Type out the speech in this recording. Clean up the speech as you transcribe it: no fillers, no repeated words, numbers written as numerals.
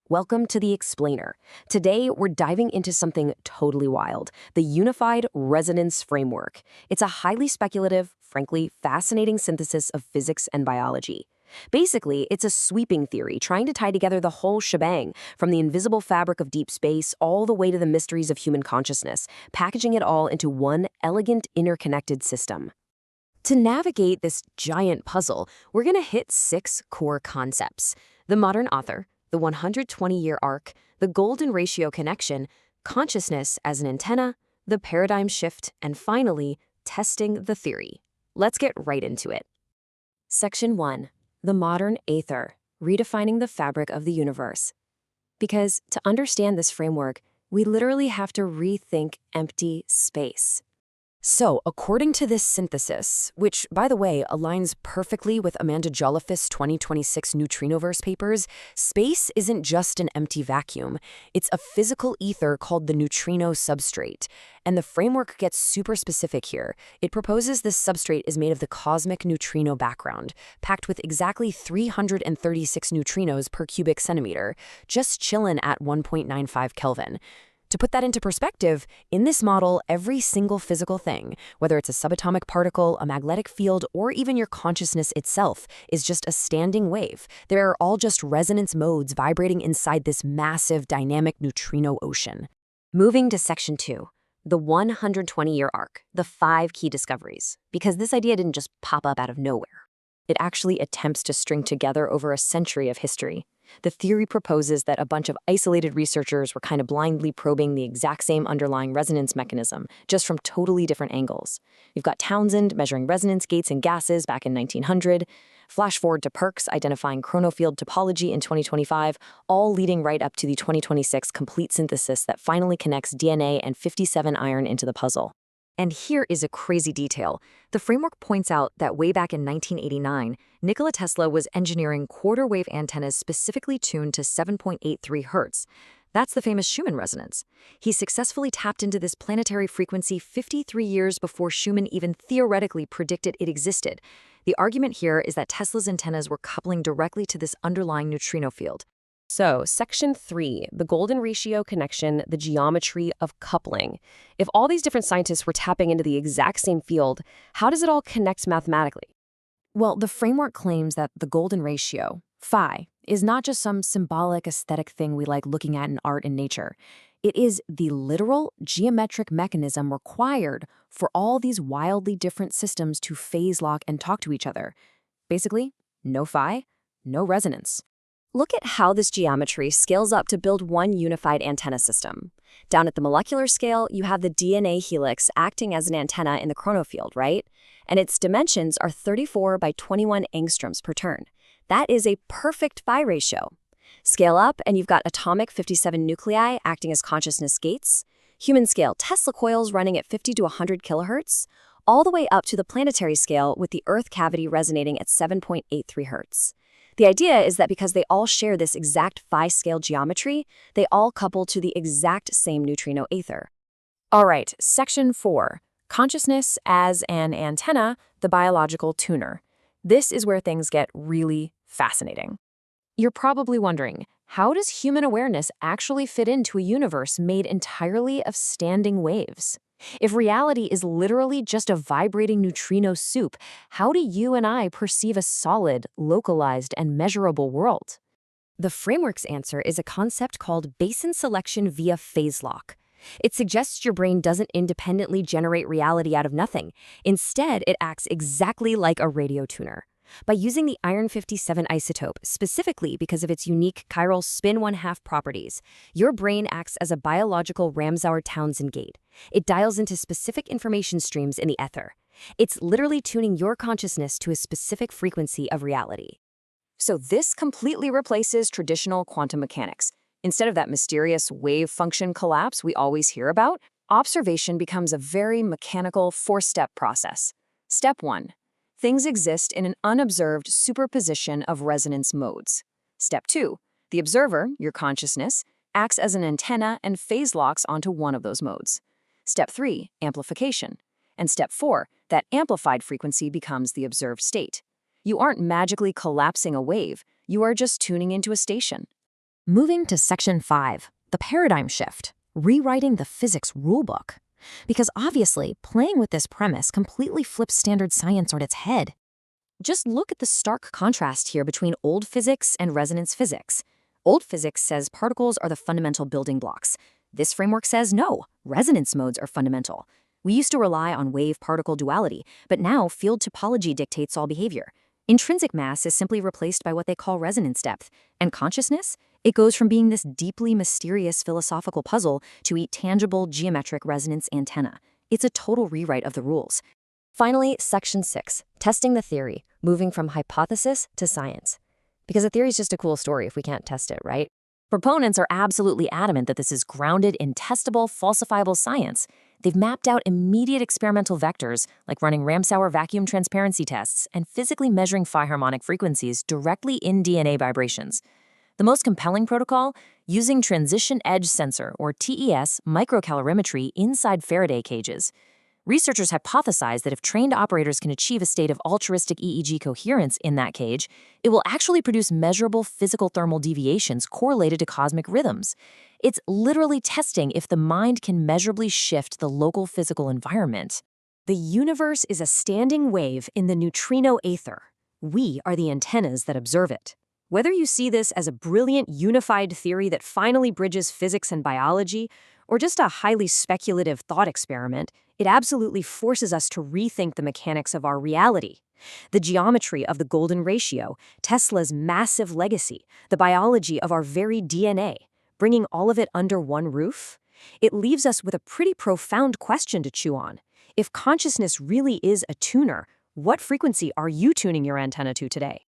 Welcome to The Explainer. Today, we're diving into something totally wild, the unified resonance framework. It's a highly speculative, frankly, fascinating synthesis of physics and biology. Basically, it's a sweeping theory trying to tie together the whole shebang, from the invisible fabric of deep space all the way to the mysteries of human consciousness, packaging it all into one elegant, interconnected system. To navigate this giant puzzle, we're going to hit 6 core concepts: the modern author, the 120-year arc, the golden ratio connection, consciousness as an antenna, the paradigm shift, and finally, testing the theory. Let's get right into it. Section 1. The modern aether, redefining the fabric of the universe. Because to understand this framework, we literally have to rethink empty space. So, according to this synthesis, which, by the way, aligns perfectly with Amanda Jolliffe's 2026 neutrinoverse papers, space isn't just an empty vacuum. It's a physical ether called the neutrino substrate. And the framework gets super specific here. It proposes this substrate is made of the cosmic neutrino background, packed with exactly 336 neutrinos per cubic centimeter, just chillin' at 1.95 Kelvin. To put that into perspective, in this model, every single physical thing, whether it's a subatomic particle, a magnetic field, or even your consciousness itself, is just a standing wave. They're all just resonance modes vibrating inside this massive dynamic neutrino ocean. Moving to Section 2, the 120-year arc, the 5 key discoveries, because this idea didn't just pop up out of nowhere. It actually attempts to string together over a century of history. The theory proposes that a bunch of isolated researchers were kind of blindly probing the exact same underlying resonance mechanism, just from totally different angles. You've got Townsend measuring resonance gates in gases back in 1900, flash forward to Perks identifying chronofield topology in 2025, all leading right up to the 2026 complete synthesis that finally connects DNA and 57 iron into the puzzle. And here is a crazy detail. The framework points out that way back in 1989, Nikola Tesla was engineering quarter-wave antennas specifically tuned to 7.83 Hertz. That's the famous Schumann resonance. He successfully tapped into this planetary frequency 53 years before Schumann even theoretically predicted it existed. The argument here is that Tesla's antennas were coupling directly to this underlying neutrino field. So, Section 3, the golden ratio connection, the geometry of coupling. If all these different scientists were tapping into the exact same field, how does it all connect mathematically? Well, the framework claims that the golden ratio, phi, is not just some symbolic aesthetic thing we like looking at in art and nature. It is the literal geometric mechanism required for all these wildly different systems to phase lock and talk to each other. Basically, no phi, no resonance. Look at how this geometry scales up to build one unified antenna system. Down at the molecular scale, you have the DNA helix acting as an antenna in the chronofield, right? And its dimensions are 34 by 21 angstroms per turn. That is a perfect phi ratio. Scale up, and you've got atomic 57 nuclei acting as consciousness gates, human scale Tesla coils running at 50 to 100 kilohertz, all the way up to the planetary scale with the Earth cavity resonating at 7.83 hertz. The idea is that because they all share this exact phi-scale geometry, they all couple to the exact same neutrino aether. All right, Section 4, consciousness as an antenna, the biological tuner. This is where things get really fascinating. You're probably wondering, how does human awareness actually fit into a universe made entirely of standing waves? If reality is literally just a vibrating neutrino soup, how do you and I perceive a solid, localized, and measurable world? The framework's answer is a concept called Bayesian selection via phase lock. It suggests your brain doesn't independently generate reality out of nothing. Instead, it acts exactly like a radio tuner. By using the iron 57 isotope, specifically because of its unique chiral spin 1/2 properties, your brain acts as a biological Ramsauer-Townsend gate. It dials into specific information streams in the ether. It's literally tuning your consciousness to a specific frequency of reality. So this completely replaces traditional quantum mechanics. Instead of that mysterious wave function collapse we always hear about, observation becomes a very mechanical 4-step process. Step 1. Things exist in an unobserved superposition of resonance modes. Step 2. The observer, your consciousness, acts as an antenna and phase locks onto one of those modes. Step 3. Amplification. And Step 4. That amplified frequency becomes the observed state. You aren't magically collapsing a wave, you are just tuning into a station. Moving to Section 5, the paradigm shift, rewriting the physics rulebook. Because obviously, playing with this premise completely flips standard science on its head. Just look at the stark contrast here between old physics and resonance physics. Old physics says particles are the fundamental building blocks. This framework says no, resonance modes are fundamental. We used to rely on wave-particle duality, but now field topology dictates all behavior. Intrinsic mass is simply replaced by what they call resonance depth. And consciousness? It goes from being this deeply mysterious philosophical puzzle to a tangible geometric resonance antenna. It's a total rewrite of the rules. Finally, Section 6, testing the theory, moving from hypothesis to science. Because a theory is just a cool story if we can't test it, right? Proponents are absolutely adamant that this is grounded in testable, falsifiable science. They've mapped out immediate experimental vectors, like running Ramsauer vacuum transparency tests and physically measuring phi harmonic frequencies directly in DNA vibrations. The most compelling protocol? Using transition edge sensor, or TES, microcalorimetry inside Faraday cages. Researchers hypothesize that if trained operators can achieve a state of altruistic EEG coherence in that cage, it will actually produce measurable physical thermal deviations correlated to cosmic rhythms. It's literally testing if the mind can measurably shift the local physical environment. The universe is a standing wave in the neutrino aether. We are the antennas that observe it. Whether you see this as a brilliant unified theory that finally bridges physics and biology, or just a highly speculative thought experiment, it absolutely forces us to rethink the mechanics of our reality. The geometry of the golden ratio, Tesla's massive legacy, the biology of our very DNA, bringing all of it under one roof? It leaves us with a pretty profound question to chew on. If consciousness really is a tuner, what frequency are you tuning your antenna to today?